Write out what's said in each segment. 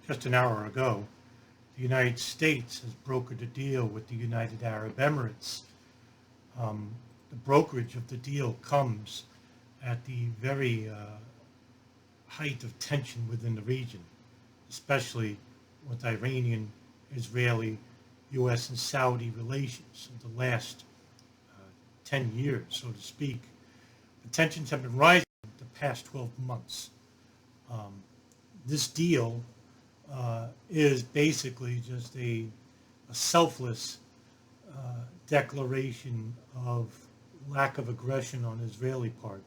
just an hour ago, the United States has brokered a deal with the United Arab Emirates. The brokerage of the deal comes at the very height of tension within the region, especially with Iranian, Israeli, U.S. and Saudi relations in the last 10 years, so to speak. The tensions have been rising the past 12 months. This deal is basically just a selfless declaration of lack of aggression on Israeli part.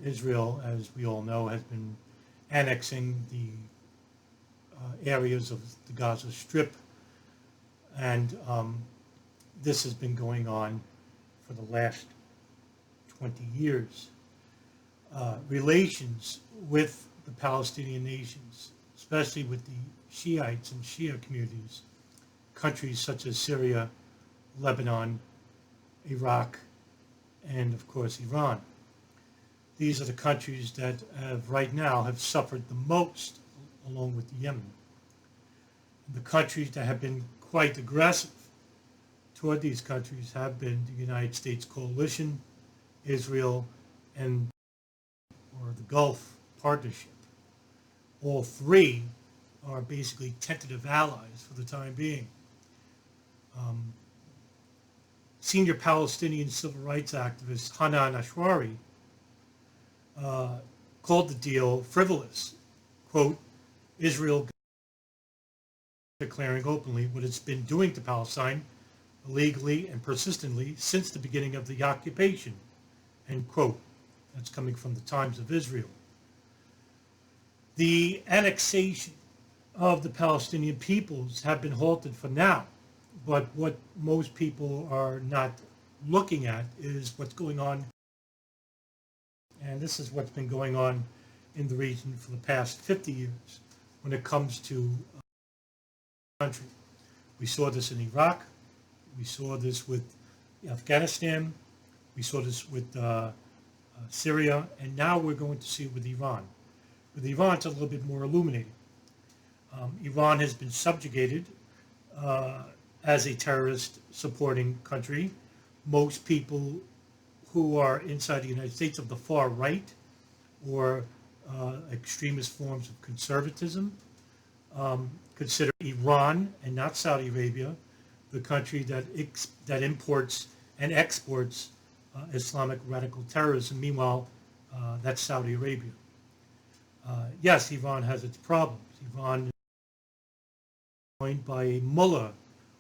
Israel, as we all know, has been annexing the areas of the Gaza Strip, and this has been going on for the last 20 years. Relations with the Palestinian nations, especially with the Shiites and Shia communities, countries such as Syria, Lebanon, Iraq, and of course Iran. These are the countries that right now have suffered the most, along with Yemen. The countries that have been quite aggressive toward these countries have been the United States coalition, Israel, and or the Gulf Partnership. All three are basically tentative allies for the time being. Senior Palestinian civil rights activist Hanan Ashwari called the deal frivolous. Quote, Israel declaring openly what it's been doing to Palestine illegally and persistently since the beginning of the occupation, end quote. That's coming from the Times of Israel. The annexation of the Palestinian peoples have been halted for now, but what most people are not looking at is what's going on, and this is what's been going on in the region for the past 50 years when it comes to country. We saw this in Iraq, we saw this with Afghanistan, we saw this with Syria, and now we're going to see it with Iran. With Iran, it's a little bit more illuminating. Iran has been subjugated as a terrorist supporting country. Most people who are inside the United States of the far right or extremist forms of conservatism consider Iran and not Saudi Arabia the country that imports and exports Islamic radical terrorism. Meanwhile, that's Saudi Arabia. Yes, Iran has its problems. Iran is joined by a mullah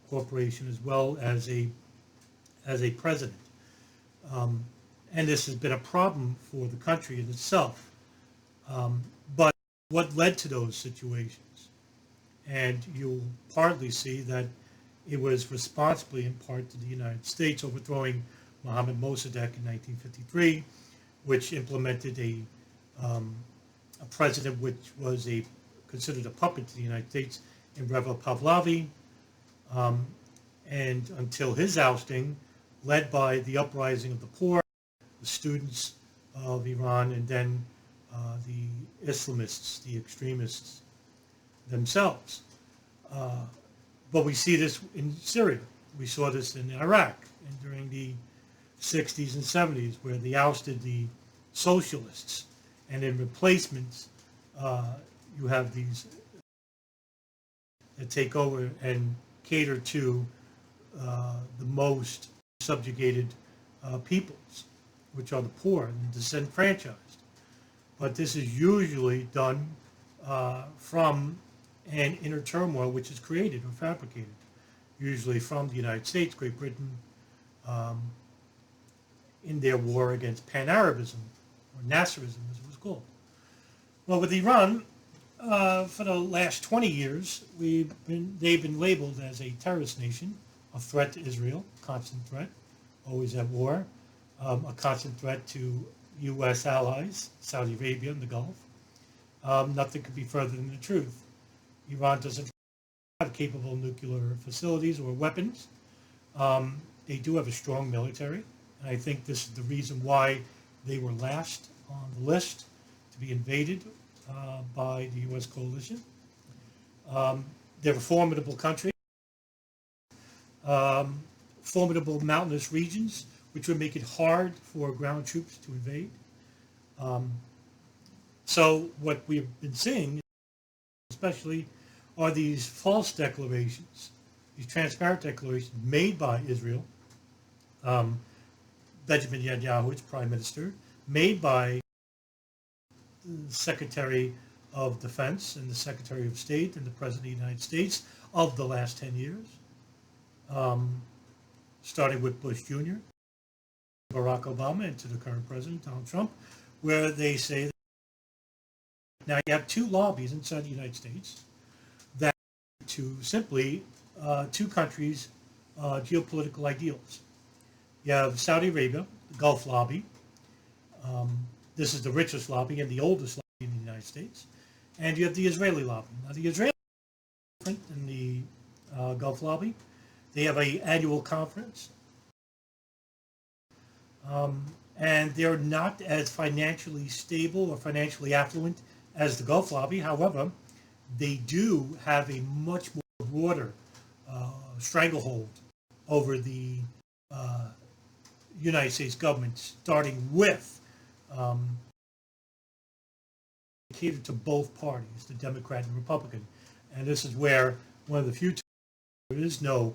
corporation as well as a president. And this has been a problem for the country in itself. But what led to those situations? And you'll partly see that it was responsibly in part to the United States overthrowing Mohammad Mossadegh in 1953, which implemented a president which was considered a puppet to the United States in Reva Pahlavi, and until his ousting, led by the uprising of the poor, the students of Iran, and then the Islamists, the extremists themselves. But we see this in Syria. We saw this in Iraq and during the 60s and 70s, where they ousted the socialists, and in replacements, you have these that take over and cater to the most subjugated peoples, which are the poor and the disenfranchised. But this is usually done from an inner turmoil which is created or fabricated, usually from the United States, Great Britain, in their war against Pan-Arabism, or Nasserism as it was called. Well, with Iran, for the last 20 years, they've been labeled as a terrorist nation, a threat to Israel, constant threat, always at war, a constant threat to U.S. allies, Saudi Arabia and the Gulf. Nothing could be further than the truth. Iran doesn't have capable nuclear facilities or weapons. They do have a strong military, and I think this is the reason why they were last on the list to be invaded by the U.S. coalition. They're a formidable country, um, formidable mountainous regions, which would make it hard for ground troops to invade. Um, so what we've been seeing, especially, are these false declarations, these transparent declarations made by Israel, um, Benjamin Netanyahu, its prime minister, made by the Secretary of Defense and the Secretary of State and the President of the United States of the last 10 years, um, starting with Bush Jr., Barack Obama, and to the current president, Donald Trump, where they say that now you have two lobbies inside the United States that to simply two countries' geopolitical ideals. You have Saudi Arabia, the Gulf lobby. This is the richest lobby and the oldest lobby in the United States. And you have the Israeli lobby. Now, the Israeli lobby is different than the Gulf lobby. They have an annual conference. And they're not as financially stable or financially affluent as the Gulf lobby. However, they do have a much more broader stranglehold over the United States government, starting with catered to both parties, the Democrat and Republican. And this is where one of the few times there is no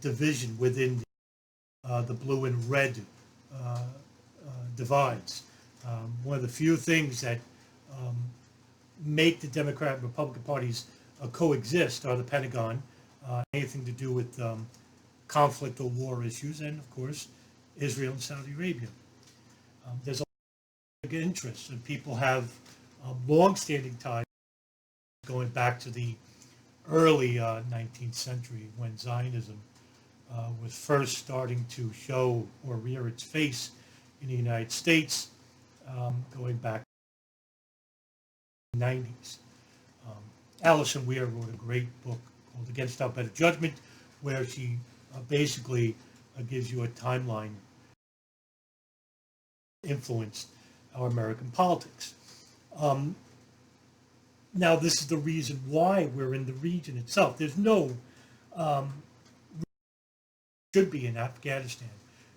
division within the blue and red divides. One of the few things that make the Democrat and Republican parties coexist are the Pentagon, anything to do with conflict or war issues, and of course, Israel and Saudi Arabia. There's a lot of interest, and people have long-standing ties going back to the early 19th century when Zionism was first starting to show or rear its face in the United States, going back to the 90s. Alison Weir wrote a great book called Against Our Better Judgment, where she basically gives you a timeline influenced our American politics. Now, this is the reason why we're in the region itself. There's no should be in Afghanistan.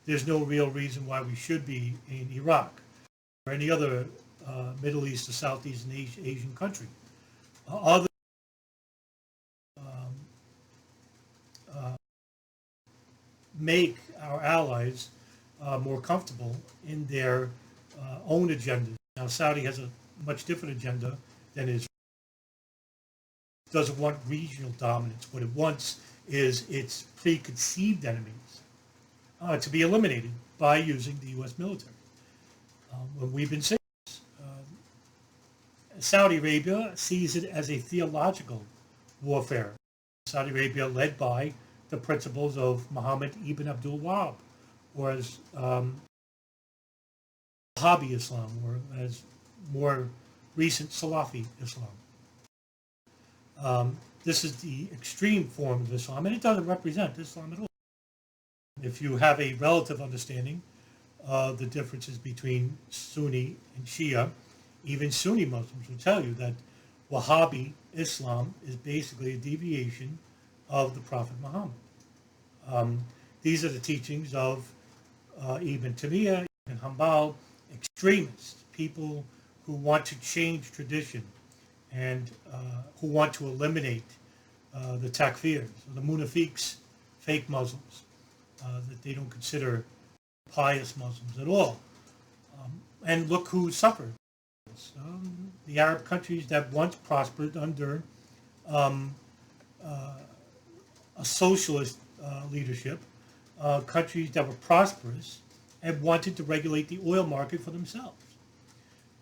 There's no real reason why we should be in Iraq or any other Middle East or Southeast Asian country. Other make our allies more comfortable in their own agendas. Now, Saudi has a much different agenda than Israel. It doesn't want regional dominance. What it wants is its preconceived enemies to be eliminated by using the U.S. military. When we've been saying this, Saudi Arabia sees it as a theological warfare. Saudi Arabia led by the principles of Muhammad ibn Abdul Wahab, or as Wahhabi Islam, or as more recent Salafi Islam. This is the extreme form of Islam, and it doesn't represent Islam at all. If you have a relative understanding of the differences between Sunni and Shia, even Sunni Muslims will tell you that Wahhabi Islam is basically a deviation of the Prophet Muhammad. These are the teachings of Ibn Taymiyyah, Ibn Hanbal, extremists, people who want to change tradition and who want to eliminate the takfirs, the munafiqs, fake Muslims, that they don't consider pious Muslims at all. And look who suffered. The Arab countries that once prospered under a socialist leadership, countries that were prosperous and wanted to regulate the oil market for themselves.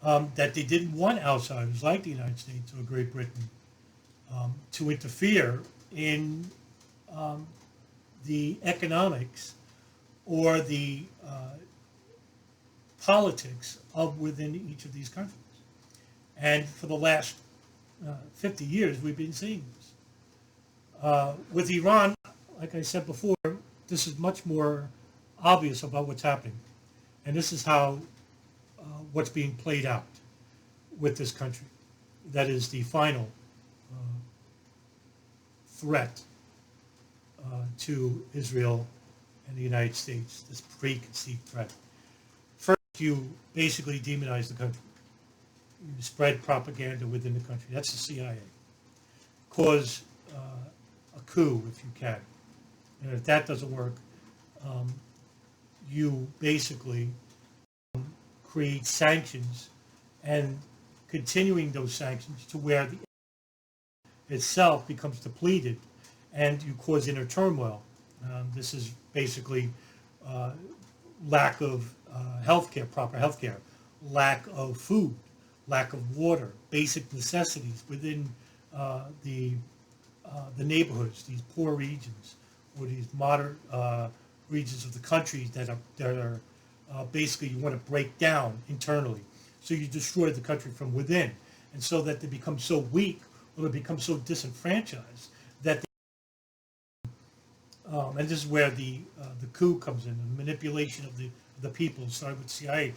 That they didn't want outsiders like the United States or Great Britain to interfere in the economics or the politics of within each of these countries. And for the last 50 years, we've been seeing this. With Iran, like I said before, this is much more obvious about what's happening. And this is how what's being played out with this country. That is the final threat to Israel and the United States, this preconceived threat. First, you basically demonize the country. You spread propaganda within the country. That's the CIA. Cause a coup if you can. And if that doesn't work, you basically create sanctions and continuing those sanctions to where the itself becomes depleted and you cause inner turmoil. This is basically lack of healthcare, proper healthcare, lack of food, lack of water, basic necessities within the neighborhoods, these poor regions, or these moderate regions of the country that are basically you want to break down internally. So you destroy the country from within, and so that they become so weak or they become so disenfranchised that and this is where the coup comes in, the manipulation of the people, starting with the CIA,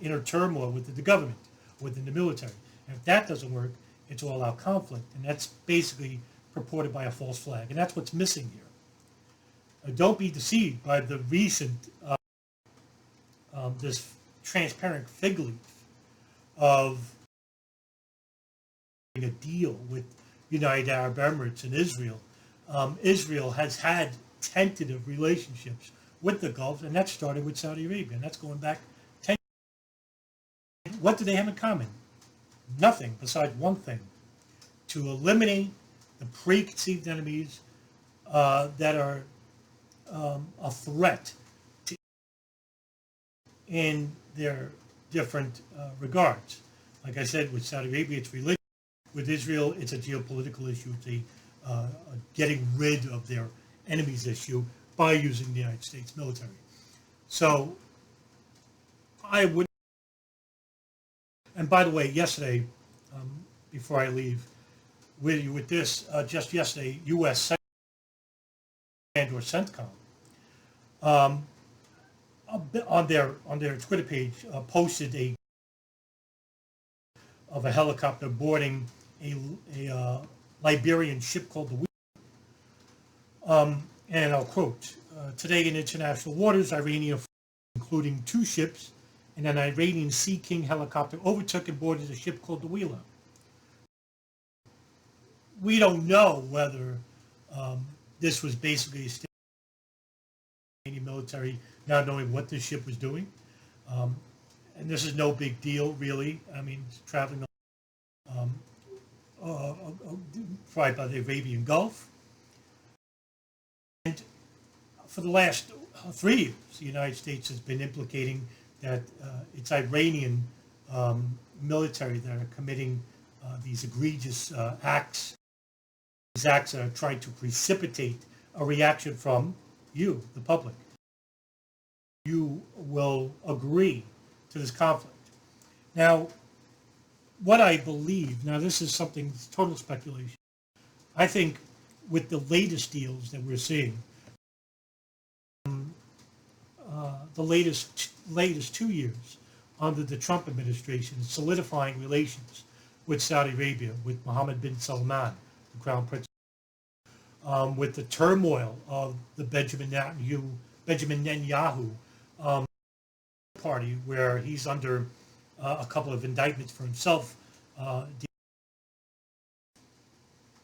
inner turmoil within the government, within the military. And if that doesn't work, it's all-out conflict, and that's basically purported by a false flag, and that's what's missing here. Don't be deceived by the recent this transparent fig leaf of a deal with United Arab Emirates and Israel. Israel has had tentative relationships with the Gulf, and that started with Saudi Arabia, and that's going back 10 years. What do they have in common? Nothing besides one thing: to eliminate the preconceived enemies that are a threat to in their different regards. Like I said, with Saudi Arabia, it's religion. With Israel, it's a geopolitical issue. It's a getting rid of their enemies issue by using the United States military. So I would, and by the way, yesterday, before I leave with this, just yesterday, U.S. or CENTCOM, on their Twitter page, posted of a helicopter boarding a Liberian ship called the Wheel. And I'll quote, today in international waters, Iranian, including 2 ships, and an Iranian Sea King helicopter overtook and boarded a ship called the Wheeler. We don't know whether this was basically a state of the Iranian military not knowing what this ship was doing. And this is no big deal, really. I mean, it's traveling right by the Arabian Gulf. And for the last 3 years, the United States has been implicating that it's Iranian military that are committing these egregious acts. These acts are trying to precipitate a reaction from you, the public. You will agree to this conflict. Now, what I believe, now this is something, total speculation. I think with the latest deals that we're seeing, the latest 2 years under the Trump administration, solidifying relations with Saudi Arabia, with Mohammed bin Salman, the Crown Prince, with the turmoil of the Benjamin Netanyahu party, where he's under a couple of indictments for himself.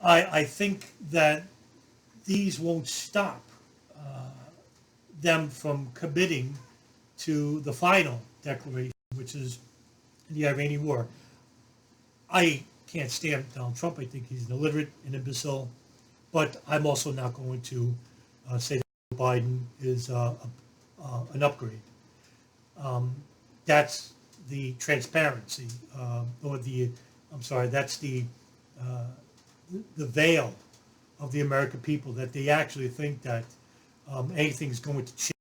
I think that these won't stop them from committing to the final declaration, which is the Iranian war. I can't stand Donald Trump. I think he's an illiterate, an imbecile, but I'm also not going to say that Biden is an upgrade. That's the transparency, that's the veil of the American people, that they actually think that anything's going to change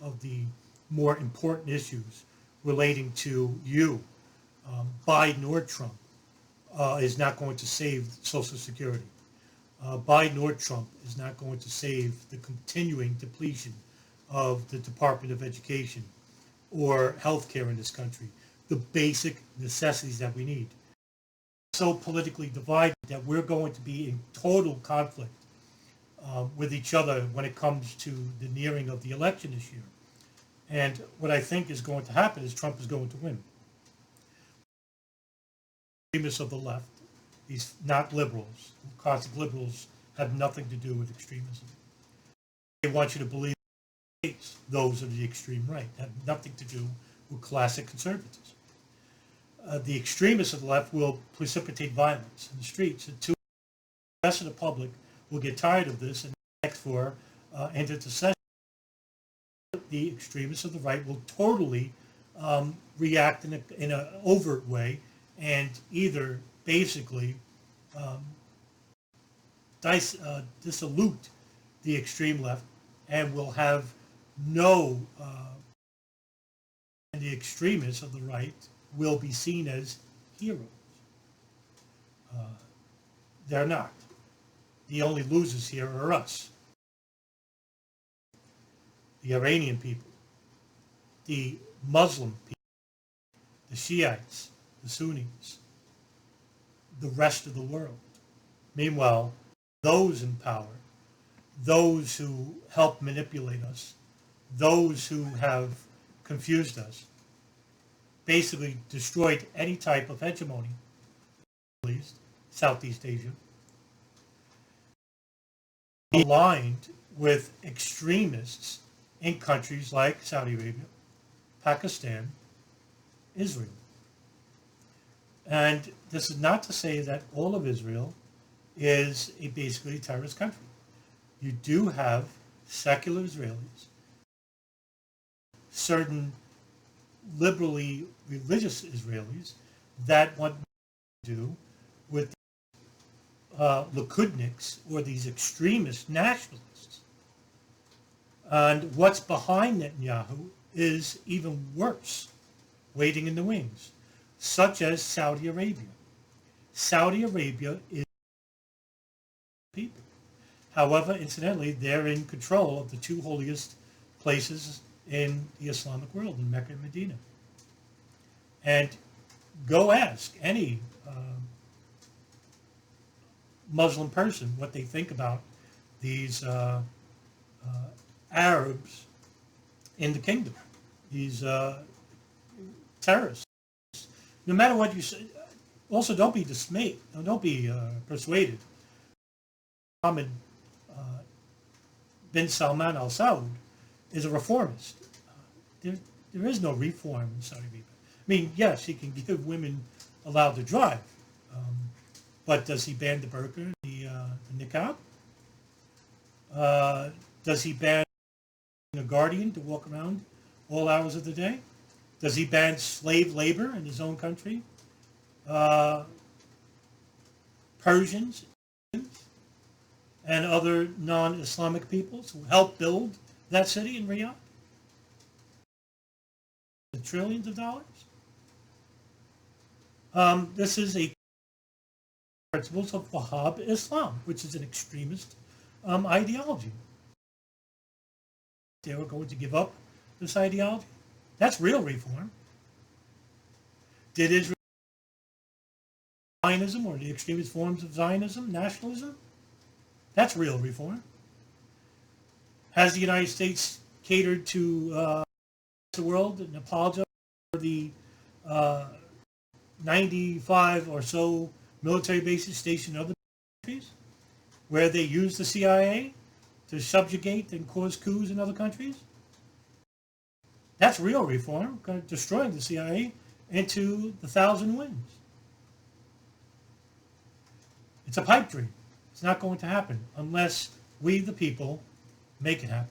of the more important issues relating to you, Biden or Trump, is not going to save Social Security. Biden or Trump is not going to save the continuing depletion of the Department of Education or healthcare in this country, the basic necessities that we need. so politically divided that we're going to be in total conflict with each other when it comes to the nearing of the election this year. And what I think is going to happen is Trump is going to win. Extremists of the left, these not liberals, classic liberals have nothing to do with extremism. They want you to believe those of the extreme right have nothing to do with classic conservatism. The extremists of the left will precipitate violence in the streets. The rest of the public will get tired of this and ask for enter to session. The extremists of the right will totally react in an overt way and either basically dissolute the extreme left and will have no, and the extremists of the right will be seen as heroes. They're not. The only losers here are us, the Iranian people, the Muslim people, the Shiites, the Sunnis, the rest of the world. Meanwhile, those in power, those who help manipulate us, those who have confused us, basically destroyed any type of hegemony, at least Southeast Asia, aligned with extremists in countries like Saudi Arabia, Pakistan, Israel. And this is not to say that all of Israel is basically a terrorist country. You do have secular Israelis, certain liberally religious Israelis that want to do with Likudniks or these extremist nationalists. And what's behind Netanyahu is even worse, waiting in the wings, such as Saudi Arabia. Saudi Arabia is people. However, incidentally, they're in control of the two holiest places in the Islamic world, in Mecca and Medina. And go ask any Muslim person what they think about these Arabs in the kingdom, these terrorists. No matter what you say, also don't be dismayed, don't be persuaded. Mohammed bin Salman al Saud is a reformist. There is no reform in Saudi Arabia. I mean, yes, he can give women allowed to drive, but does he ban the burqa, the niqab? Does he ban a guardian to walk around all hours of the day? Does he ban slave labor in his own country? Persians and other non-Islamic peoples who helped build that city in Riyadh? The trillions of dollars? This is a principles of Wahhab Islam, which is an extremist ideology. They were going to give up this ideology. That's real reform. Did Israel Zionism or the extremist forms of Zionism, nationalism? That's real reform. Has the United States catered to the world and apologized for the 95 or so military bases stationed in other countries where they use the CIA to subjugate and cause coups in other countries? That's real reform, destroying the CIA into the thousand winds. It's a pipe dream. It's not going to happen unless we, the people, make it happen.